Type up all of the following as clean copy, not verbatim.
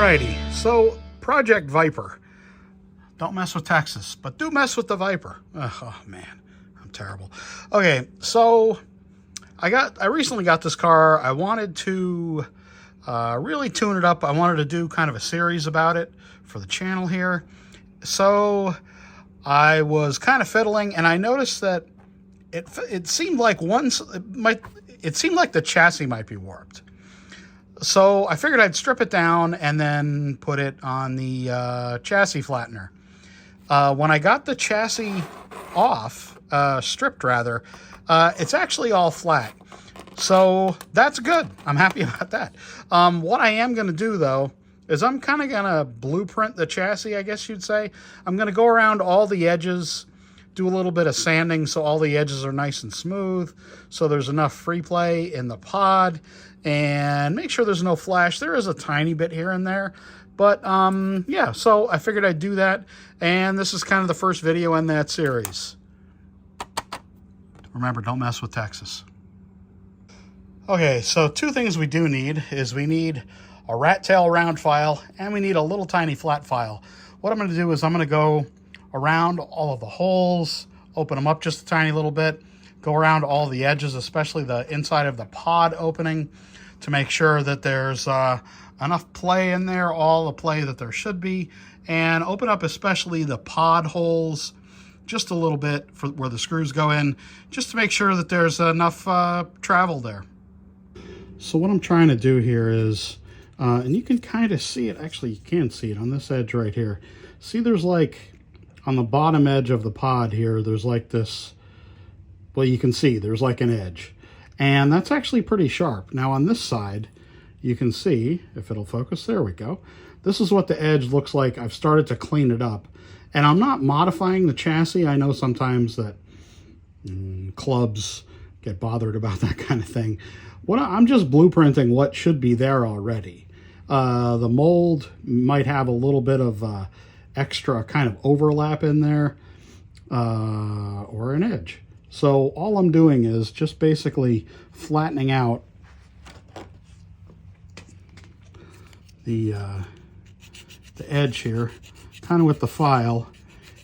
Alrighty, so Project Viper. Don't mess with Texas, but do mess with the Viper. Oh man, I'm terrible. Okay, so I recently got this car. I wanted to really tune it up. I wanted to do kind of a series about it for the channel here. So I was kind of fiddling, and I noticed that it seemed like the chassis might be warped. So I figured I'd strip it down and then put it on the chassis flattener. When I got the chassis off, stripped rather, it's actually all flat. So that's good. I'm happy about that. What I am going to do, though, is I'm kind of going to blueprint the chassis, I guess you'd say. I'm going to go around all the edges, do a little bit of sanding so all the edges are nice and smooth, so there's enough free play in the pod, and make sure there's no flash. There is a tiny bit here and there, but yeah, so I figured I'd do that, and this is kind of the first video in that series. Remember, don't mess with Texas. Okay, so two things we do need is we need a rat tail round file, and we need a little tiny flat file. What I'm going to do is I'm going to go around all of the holes, open them up just a tiny little bit, go around all the edges, especially the inside of the pod opening, to make sure that there's enough play in there, all the play that there should be, and open up especially the pod holes just a little bit for where the screws go in, just to make sure that there's enough travel there. So what I'm trying to do here is, and you can kind of see it, actually you can see it on this edge right here. See, there's like, on the bottom edge of the pod here, there's like this, well, you can see there's like an edge. And that's actually pretty sharp. Now on this side, you can see, if it'll focus, there we go. This is what the edge looks like. I've started to clean it up. And I'm not modifying the chassis. I know sometimes that clubs get bothered about that kind of thing. I'm just blueprinting what should be there already. The mold might have a little bit of extra kind of overlap in there, or an edge. So all I'm doing is just basically flattening out the edge here, kind of with the file,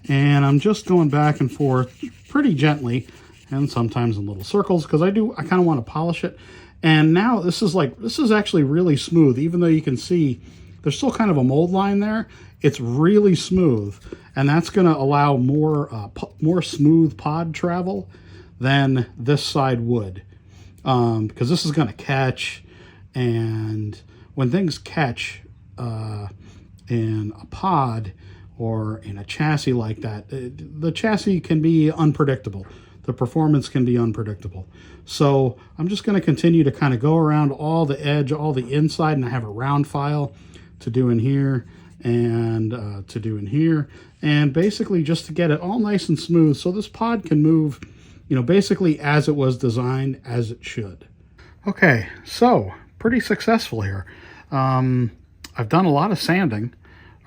and I'm just going back and forth pretty gently, and sometimes in little circles, because I kind of want to polish it. And now this is actually really smooth, even though you can see there's still kind of a mold line there. It's really smooth, and that's going to allow more smooth pod travel than this side would, because this is going to catch, and when things catch in a pod or in a chassis like that, the chassis can be unpredictable. The performance can be unpredictable. So I'm just going to continue to kind of go around all the edge, all the inside, and I have a round file to do in here and to do in here, and basically just to get it all nice and smooth so this pod can move, you know, basically as it was designed, as it should. Okay, so pretty successful here. I've done a lot of sanding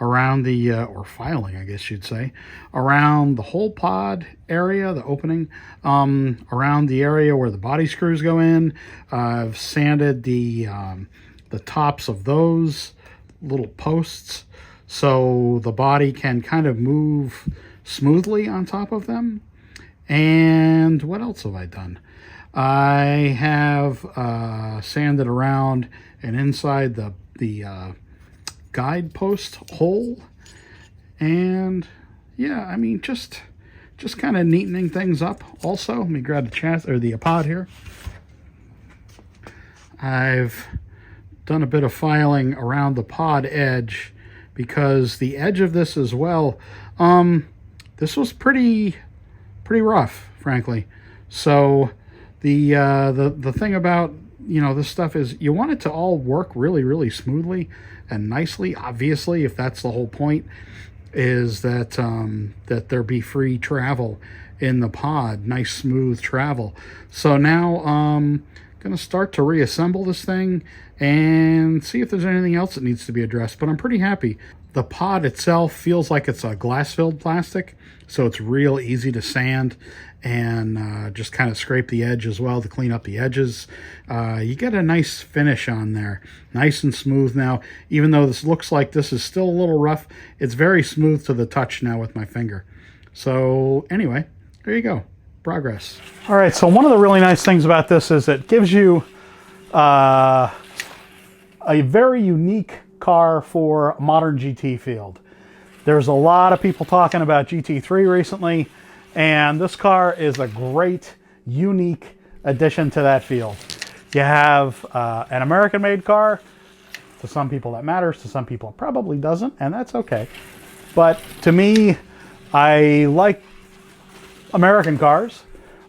around the, or filing, I guess you'd say, around the whole pod area, the opening, around the area where the body screws go in. I've sanded the tops of those little posts so the body can kind of move smoothly on top of them. And what else have I done? I have sanded around and inside the guide post hole, and yeah, I mean, just kind of neatening things up. Also, let me grab the chassis or the pod here. I've done a bit of filing around the pod edge, because the edge of this as well, this was pretty rough, frankly. So the thing about, you know, this stuff is you want it to all work really smoothly and nicely. Obviously, if that's the whole point, is that that there be free travel in the pod, nice smooth travel. So now I'm gonna start to reassemble this thing and see if there's anything else that needs to be addressed. But I'm pretty happy. The pod itself feels like it's a glass-filled plastic, so it's real easy to sand and just kind of scrape the edge as well to clean up the edges. You get a nice finish on there, nice and smooth now. Even though this looks like this is still a little rough, it's very smooth to the touch now with my finger. So anyway, there you go, progress. All right, so one of the really nice things about this is it gives you a very unique car for a modern GT field. There's a lot of people talking about GT3 recently, and this car is a great, unique addition to that field. You have an American-made car. To some people that matters, to some people it probably doesn't, and that's okay. But to me, I like American cars.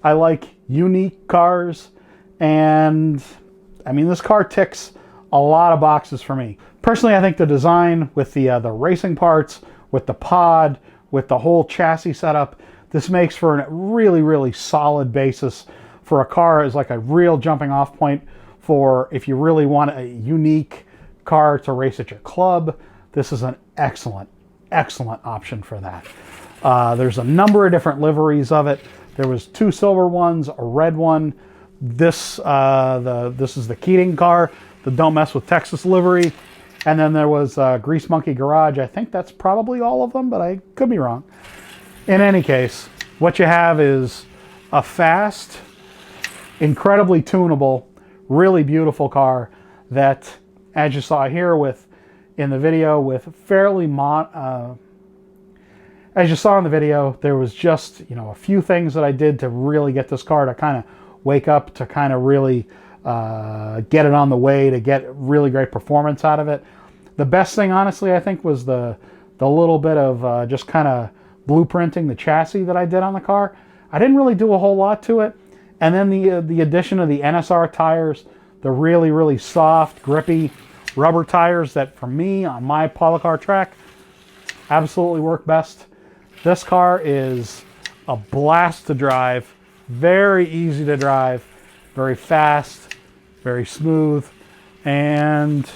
I like unique cars, and I mean, this car ticks a lot of boxes for me. Personally, I think the design with the racing parts, with the pod, with the whole chassis setup, this makes for a really, really solid basis for a car as like a real jumping off point for if you really want a unique car to race at your club. This is an excellent, excellent option for that. There's a number of different liveries of it. There was 2 silver ones, a red one. This is the Keating car, the Don't Mess with Texas livery. And then there was Grease Monkey Garage. I think that's probably all of them, but I could be wrong. In any case, what you have is a fast, incredibly tunable, really beautiful car that, as you saw here in the video, with fairly as you saw in the video, there was just, a few things that I did to really get this car to kind of wake up, to kind of really get it on the way, to get really great performance out of it. The best thing, honestly, I think was the little bit of just kind of blueprinting the chassis that I did on the car. I didn't really do a whole lot to it. And then the addition of the NSR tires, the really, really soft, grippy rubber tires that, for me, on my Apollo car track, absolutely work best. This car is a blast to drive, very easy to drive, very fast, very smooth, and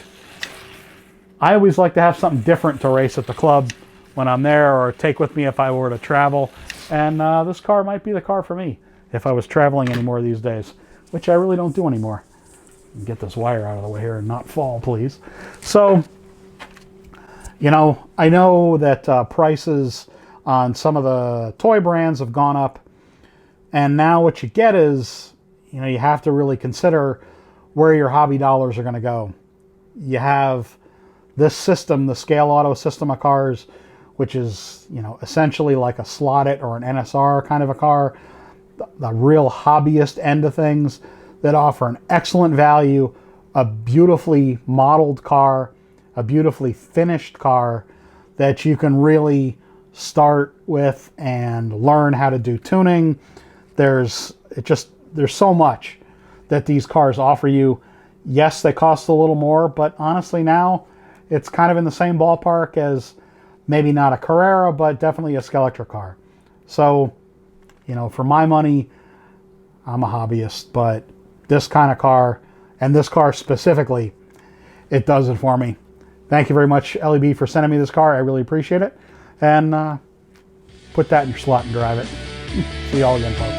I always like to have something different to race at the club when I'm there, or take with me if I were to travel. And this car might be the car for me if I was traveling anymore these days, which I really don't do anymore. Get this wire out of the way here and not fall, please. So, I know that prices on some of the toy brands have gone up, and now what you get is, you have to really consider where your hobby dollars are going to go. You have this system, the Scaleauto system of cars, which is, essentially like a Slot-It or an NSR kind of a car, the real hobbyist end of things that offer an excellent value, a beautifully modeled car, a beautifully finished car that you can really start with and learn how to do tuning. There's so much that these cars offer you. Yes, they cost a little more, but honestly now it's kind of in the same ballpark as maybe not a Carrera, but definitely a Scaleauto car. So, for my money, I'm a hobbyist, but this kind of car, and this car specifically, it does it for me. Thank you very much, LEB, for sending me this car. I really appreciate it. And put that in your slot and drive it. See y'all again, folks.